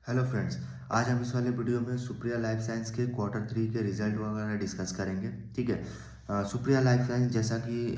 Hello friends. आज हम इस वाले वीडियो में सुप्रिया लाइफ साइंस के क्वार्टर 3 के रिजल्ट वगैरह डिस्कस करेंगे। ठीक है। सुप्रिया लाइफ साइंस जैसा कि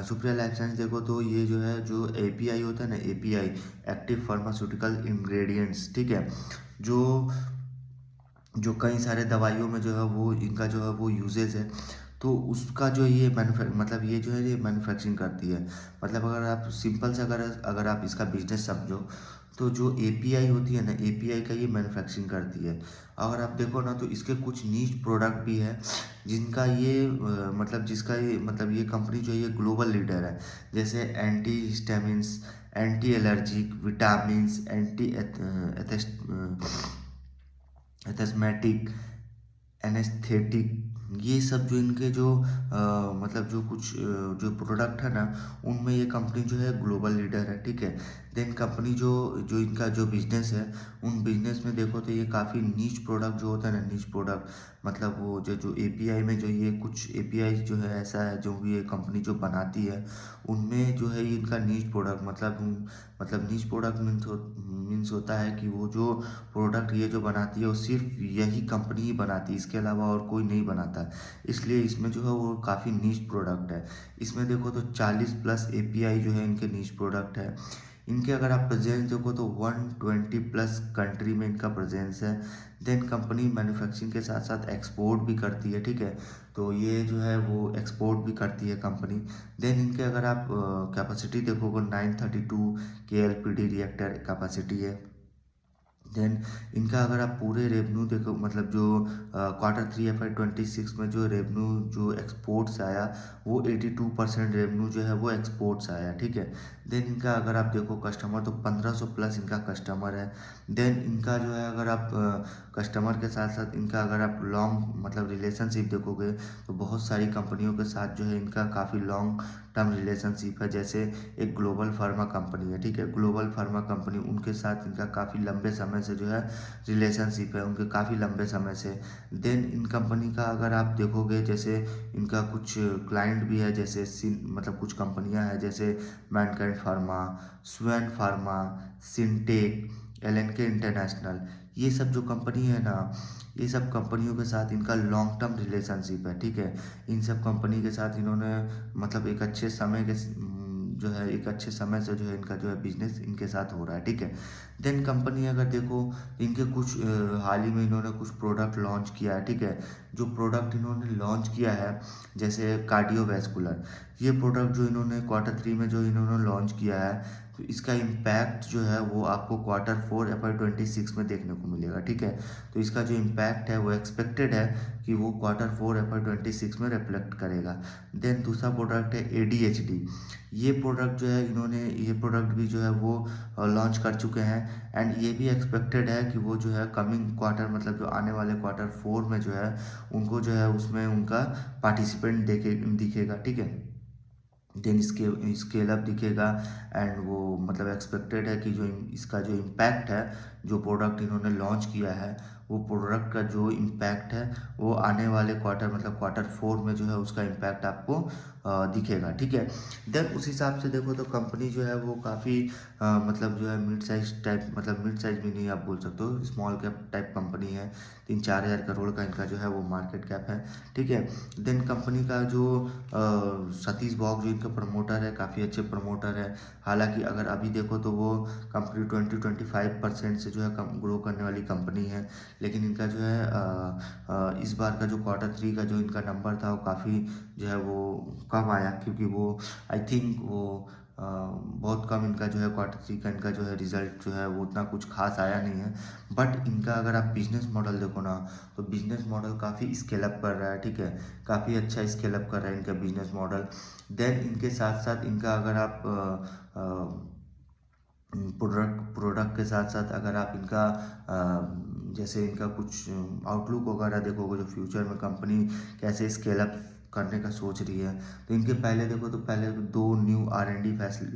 सुप्रिया लाइफ साइंस देखो तो ये जो है जो एपीआई होता है ना, एपीआई एक्टिव फार्मास्यूटिकल इंग्रेडिएंट्स, ठीक है, जो जो कई सारे दवाइयों में जो है वो इनका जो है वो यूजेज है। तो उसका जो ये मतलब ये जो है ये मैन्युफैक्चरिंग करती है। मतलब अगर आप सिंपल से अगर अगर आप इसका बिजनेस समझो तो जो एपीआई होती है ना, एपीआई का ये मैन्युफैक्चरिंग करती है। अगर आप देखो ना तो इसके कुछ नीच प्रोडक्ट भी है जिनका ये मतलब जिसका ये मतलब ये कंपनी जो है ये ग्लोबल लीडर है। जैसे anti histamines, anti allergic, vitamins, anti asthmatic, anaesthetic, ये सब जो इनके जो मतलब जो कुछ जो प्रोडक्ट है ना, उनमें ये कंपनी जो है ग्लोबल लीडर है। ठीक है। देन कंपनी जो जो इनका जो बिजनेस है, उन बिजनेस में देखो तो ये काफ़ी नीच प्रोडक्ट जो होता है ना, नीच प्रोडक्ट मतलब वो जो जो एपीआई में जो ये कुछ एपीआई जो है ऐसा है जो भी ये कंपनी जो बनाती है उनमें जो है ये इनका नीच प्रोडक्ट मतलब नीच प्रोडक्ट मीन्स होता है कि वो जो प्रोडक्ट ये जो बनाती है वो सिर्फ यही कंपनी ही बनाती है, इसके अलावा और कोई नहीं बनाता। इसलिए इसमें जो है वो काफ़ी नीश प्रोडक्ट है। इसमें देखो तो 40+ एपीआई जो है इनके नीश प्रोडक्ट है। इनके अगर आप प्रेजेंस देखो तो 120+ कंट्री में इनका प्रेजेंस है। देन कंपनी मैन्युफैक्चरिंग के साथ साथ एक्सपोर्ट भी करती है। ठीक है। तो ये जो है वो एक्सपोर्ट भी करती है कंपनी। देन इनके अगर आप कैपेसिटी देखोगे 932 के एलपीडी रिएक्टर कैपेसिटी है। देन इनका अगर आप पूरे रेवेन्यू देखो मतलब जो क्वार्टर 3 FY 26 में जो रेवेन्यू जो एक्सपोर्ट्स आया वो 82% रेवेन्यू जो है वो एक्सपोर्ट्स आया। ठीक है। देन इनका अगर आप देखो कस्टमर तो 1500+ इनका कस्टमर है। देन इनका जो है अगर आप कस्टमर के साथ साथ इनका अगर आप लॉन्ग मतलब रिलेशनशिप देखोगे तो बहुत सारी कंपनियों के साथ जो है इनका काफ़ी लॉन्ग टर्म रिलेशनशिप है। जैसे एक ग्लोबल फार्मा कंपनी है। ठीक है। ग्लोबल फार्मा कंपनी उनके साथ इनका काफ़ी लंबे समय से जो है रिलेशनशिप है, उनके काफ़ी लंबे समय से। देन इन कंपनी का अगर आप देखोगे जैसे इनका कुछ क्लाइंट भी है, जैसे मतलब कुछ कंपनियां हैं जैसे Mankind pharma, swan pharma, सिंटेक, एलएनके international, ये सब जो कंपनी है ना, ये सब कंपनियों के साथ इनका लॉन्ग टर्म रिलेशनशिप है। ठीक है। इन सब कंपनी के साथ इन्होंने मतलब एक अच्छे समय के जो है एक अच्छे समय से जो है इनका जो है बिजनेस इनके साथ हो रहा है। ठीक है। देन कंपनी अगर देखो इनके कुछ हाल ही में इन्होंने कुछ प्रोडक्ट लॉन्च किया है। ठीक है। जो प्रोडक्ट इन्होंने लॉन्च किया है जैसे कार्डियोवैस्कुलर, ये प्रोडक्ट जो इन्होंने क्वार्टर 3 में जो इन्होंने लॉन्च किया है तो इसका इम्पैक्ट जो है वो आपको क्वार्टर 4 FY 26 में देखने को मिलेगा। ठीक है। तो इसका जो इम्पैक्ट है वो एक्सपेक्टेड है कि वो क्वार्टर 4 FY 26 में रिफ्लेक्ट करेगा। देन दूसरा प्रोडक्ट है ADHD। ये प्रोडक्ट जो है इन्होंने ये प्रोडक्ट भी जो है वो लॉन्च कर चुके हैं एंड ये भी एक्सपेक्टेड है कि वो जो है कमिंग क्वार्टर मतलब जो आने वाले क्वार्टर 4 में जो है उनको जो है उसमें उनका पार्टिसिपेंट दिखेगा। ठीक है। देन इसके स्केल अप दिखेगा एंड वो मतलब एक्सपेक्टेड है कि जो इसका जो इम्पैक्ट है, जो प्रोडक्ट इन्होंने लॉन्च किया है वो प्रोडक्ट का जो इम्पैक्ट है वो आने वाले क्वार्टर मतलब क्वार्टर 4 में जो है उसका इम्पैक्ट आपको दिखेगा। ठीक है। देन उस हिसाब से देखो तो कंपनी जो है वो काफ़ी मतलब जो है मिड साइज टाइप मतलब मिड साइज भी नहीं आप बोल सकते हो, स्मॉल कैप टाइप कंपनी है। 3-4 हज़ार करोड़ का इनका जो है वो मार्केट कैप है। ठीक है। देन कंपनी का जो सतीश बॉग जो इनका प्रमोटर है काफ़ी अच्छे प्रमोटर है। हालांकि अगर अभी देखो तो वो कंपनी 20-25% से जो है कम ग्रो करने वाली कंपनी है। लेकिन इनका जो है इस बार का जो क्वार्टर 3 का जो इनका नंबर था वो काफ़ी जो है वो कम आया, क्योंकि वो आई थिंक वो बहुत कम इनका जो है क्वार्टर 3 का इनका जो है रिजल्ट जो है वो उतना कुछ खास आया नहीं है। बट इनका अगर आप बिजनेस मॉडल देखो ना तो बिजनेस मॉडल काफ़ी स्केल अप कर रहा है। ठीक है। काफ़ी अच्छा स्केल अप कर रहा है इनका बिजनेस मॉडल। देन इनके साथ साथ इनका अगर आप प्रोडक्ट के साथ साथ अगर आप इनका जैसे इनका कुछ आउटलुक वगैरह देखोगे जो फ्यूचर में कंपनी कैसे स्केल अप करने का सोच रही है, तो इनके पहले देखो तो पहले 2 न्यू R&D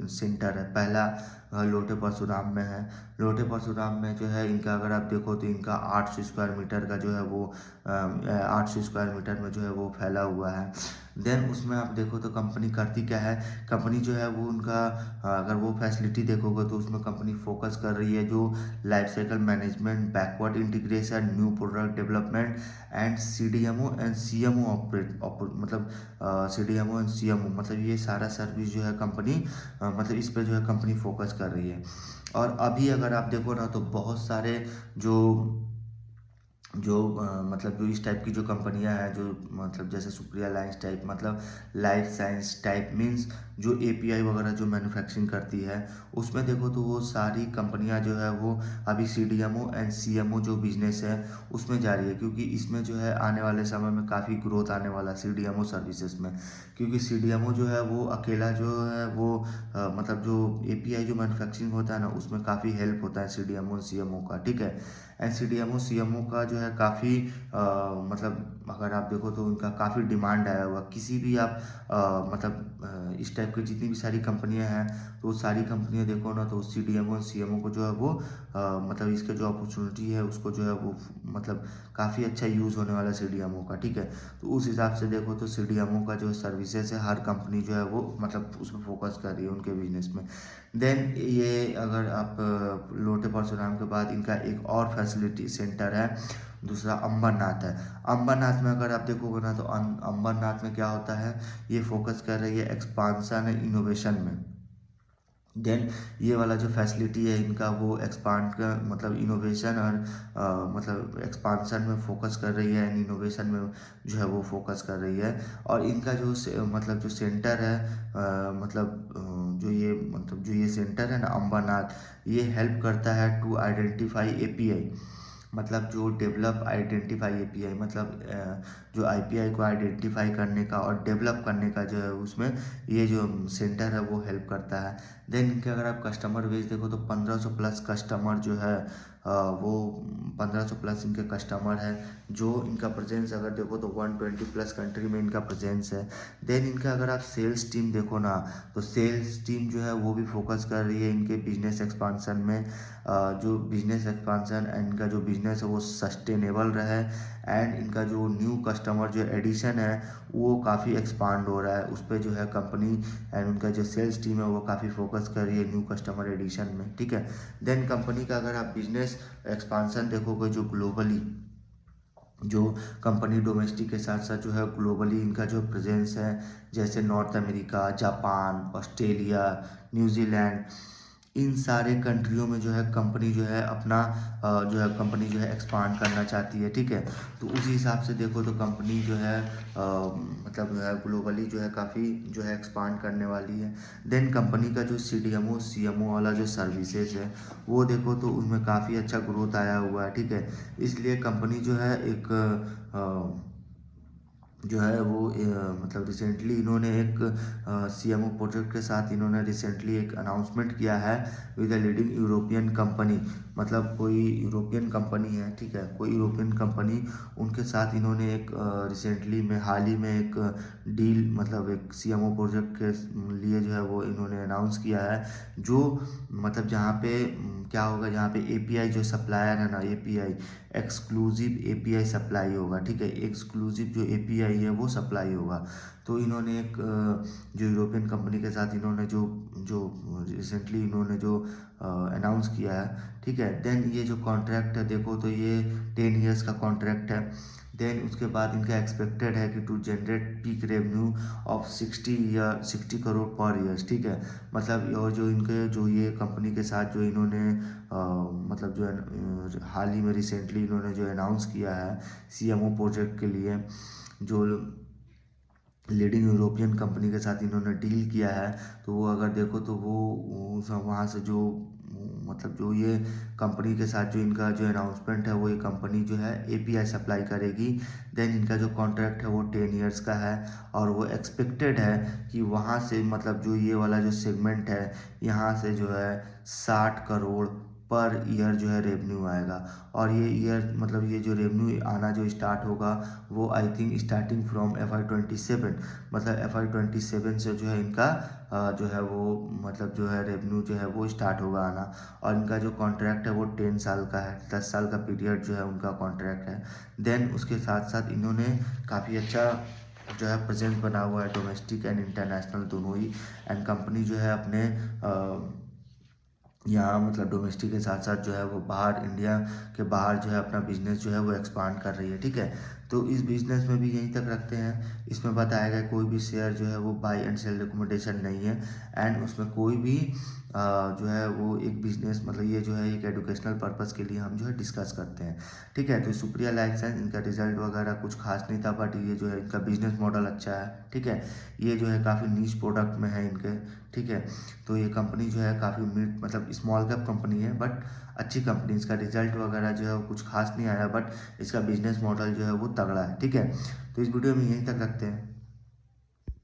सेंटर है। पहला लोटे परशुराम में है। लोटे परशुराम में जो है इनका अगर आप देखो तो इनका 800 स्क्वायर मीटर का जो है वो 800 स्क्वायर मीटर में जो है वो फैला हुआ है। देन उसमें आप देखो तो कंपनी करती क्या है, कंपनी जो है वो उनका अगर वो फैसिलिटी देखोगे तो उसमें कंपनी फोकस कर रही है जो life cycle management, backward integration, new product development and CDMO and CMO मतलब CDMO एंड CMO मतलब ये सारा सर्विस जो है कंपनी मतलब इस पे जो है कंपनी फोकस कर रही है। और अभी अगर आप देखो ना तो बहुत सारे जो जो मतलब जो इस टाइप की जो कंपनियां हैं जो मतलब जैसे सुप्रिया लाइंस टाइप मतलब लाइफ साइंस टाइप मींस जो API वगैरह जो मैन्युफैक्चरिंग करती है उसमें देखो तो वो सारी कंपनियां जो है वो अभी CDMO एंड CMO जो बिजनेस है उसमें जा रही है, क्योंकि इसमें जो है आने वाले समय में काफ़ी ग्रोथ आने वाला CDMO सर्विसेज में। क्योंकि CDMO जो है वो अकेला जो है वो मतलब जो API जो मैन्युफैक्चरिंग होता है ना उसमें काफ़ी हेल्प होता है CDMO CMO का, ठीक है। एंड CDMO CMO का जो है काफ़ी मतलब अगर आप देखो तो उनका काफ़ी डिमांड आया हुआ, किसी भी आप मतलब इस टाइप की जितनी भी सारी कंपनियां हैं तो सारी कंपनियां देखो ना तो CDMO CMO को जो है वो मतलब इसका जो अपॉर्चुनिटी है उसको जो है वो मतलब काफ़ी अच्छा यूज़ होने वाला है CDMO का, ठीक है। तो उस हिसाब से देखो तो CDMO का जो सर्विसेज है हर कंपनी जो है वो मतलब उसमें फोकस कर रही है उनके बिजनेस में। देन ये अगर आप लोटे परशुराम के बाद इनका एक और फैसिलिटी सेंटर है, दूसरा अंबरनाथ है। अंबरनाथ में अगर आप देखोगे ना तो अंबरनाथ में क्या होता है, ये फोकस कर रही है एक्सपांसन एंड इनोवेशन में। देन ये वाला जो फैसिलिटी है इनका वो एक्सपांड का मतलब इनोवेशन और मतलब एक्सपांसन में फोकस कर रही है एंड इनोवेशन में जो है वो फोकस कर रही है। और इनका जो मतलब जो सेंटर है मतलब जो ये सेंटर है ना अंबरनाथ, ये हेल्प करता है टू आइडेंटिफाई API मतलब जो डेवलप आइडेंटिफाई API मतलब जो API को आइडेंटिफाई करने का और डेवलप करने का जो है उसमें ये जो सेंटर है वो हेल्प करता है। देन इनके अगर आप कस्टमर बेस देखो तो 1500 प्लस कस्टमर जो है वो 1500 प्लस इनके कस्टमर है। जो इनका प्रेजेंस अगर देखो तो 120 प्लस कंट्री में इनका प्रेजेंस है। देन इनका अगर आप सेल्स टीम देखो ना तो सेल्स टीम जो है वो भी फोकस कर रही है इनके बिजनेस एक्सपांसन में। जो बिजनेस एक्सपांसन एंड इनका जो बिजनेस है वो सस्टेनेबल रहे एंड इनका जो न्यू कस्टमर जो एडिशन है वो काफ़ी एक्सपांड हो रहा है उस पर जो है कंपनी एंड उनका जो सेल्स टीम है वो काफ़ी फोकस कर रही है न्यू कस्टमर एडिशन में, ठीक है। देन कंपनी का अगर आप बिजनेस एक्सपांसन देखोगे जो ग्लोबली जो कंपनी डोमेस्टिक के साथ साथ जो है ग्लोबली इनका जो प्रेजेंस है जैसे North America, Japan, Australia, New Zealand, इन सारे कंट्रियों में जो है कंपनी जो है अपना जो है कंपनी जो है एक्सपांड करना चाहती है, ठीक है। तो उसी हिसाब से देखो तो कंपनी जो है मतलब जो है ग्लोबली जो है काफ़ी जो है एक्सपांड करने वाली है। देन कंपनी का जो CDMO CMO वाला जो सर्विसेज है वो देखो तो उसमें काफ़ी अच्छा ग्रोथ आया हुआ है, ठीक है। इसलिए कंपनी जो है एक जो है वो मतलब रिसेंटली इन्होंने एक CMO प्रोजेक्ट के साथ इन्होंने रिसेंटली एक अनाउंसमेंट किया है with a leading European company. मतलब कोई यूरोपियन कंपनी है, ठीक है, कोई यूरोपियन कंपनी उनके साथ इन्होंने एक रिसेंटली में हाल ही में एक डील मतलब एक CMO प्रोजेक्ट के लिए जो है वो इन्होंने अनाउंस किया है। जो मतलब जहाँ पे क्या होगा, जहाँ पे API जो सप्लायर है ना API एक्सक्लूसिव API सप्लाई होगा, ठीक है, एक्सक्लूसिव जो API है वो सप्लाई होगा। तो इन्होंने एक जो यूरोपियन कंपनी के साथ इन्होंने जो जो रिसेंटली इन्होंने जो अनाउंस किया है, ठीक है। देन ये जो कॉन्ट्रैक्ट है देखो तो ये 10 ईयर्स का कॉन्ट्रैक्ट है। देन उसके बाद इनका एक्सपेक्टेड है कि to generate peak revenue of 60 crore per years, ठीक है। मतलब और जो इनके जो ये कंपनी के साथ जो इन्होंने मतलब जो हाल ही में रिसेंटली इन्होंने जो अनाउंस किया है CMO प्रोजेक्ट के लिए, जो लीडिंग यूरोपियन कंपनी के साथ इन्होंने डील किया है, तो वो अगर देखो तो वो वहाँ से जो मतलब जो ये कंपनी के साथ जो इनका जो अनाउंसमेंट है वो ये कंपनी जो है API सप्लाई करेगी। देन इनका जो कॉन्ट्रैक्ट है वो 10 ईयर्स का है और वो एक्सपेक्टेड है कि वहाँ से मतलब जो ये वाला जो सेगमेंट है यहाँ से जो है 60 करोड़ पर ईयर जो है रेवेन्यू आएगा। और ये ईयर मतलब ये जो रेवेन्यू आना जो स्टार्ट होगा वो I think starting from FY 27 मतलब FY 27 से जो है इनका जो है वो मतलब जो है रेवेन्यू जो है वो स्टार्ट होगा आना। और इनका जो कॉन्ट्रैक्ट है वो 10 साल का है, 10 साल का पीरियड जो है उनका कॉन्ट्रैक्ट है। देन उसके साथ साथ इन्होंने काफ़ी अच्छा जो है प्रेजेंस बना हुआ है डोमेस्टिक एंड इंटरनेशनल दोनों ही। एंड कंपनी जो है अपने यहाँ मतलब डोमेस्टिक के साथ साथ जो है वो बाहर इंडिया के बाहर जो है अपना बिजनेस जो है वो एक्सपांड कर रही है, ठीक है। तो इस बिजनेस में भी यहीं तक रखते हैं। इसमें बताया गया कोई भी शेयर जो है वो बाई एंड सेल रिकमेंडेशन नहीं है। एंड उसमें कोई भी जो है वो एक बिजनेस मतलब ये जो है एक एजुकेशनल पर्पस के लिए हम जो है डिस्कस करते हैं, ठीक है। तो सुप्रिया लाइफ साइंस इनका रिजल्ट वगैरह कुछ खास नहीं था, बट ये जो है इनका बिजनेस मॉडल अच्छा है, ठीक है। ये जो है काफ़ी नीश प्रोडक्ट में है इनके, ठीक है। तो ये कंपनी जो है काफ़ी मिड मतलब स्मॉल कैप कंपनी है, बट अच्छी कंपनी। इसका रिजल्ट वगैरह जो है वो कुछ खास नहीं आया, बट इसका बिजनेस मॉडल जो है वो तगड़ा है, ठीक है। तो इस वीडियो में यहीं तक रखते हैं।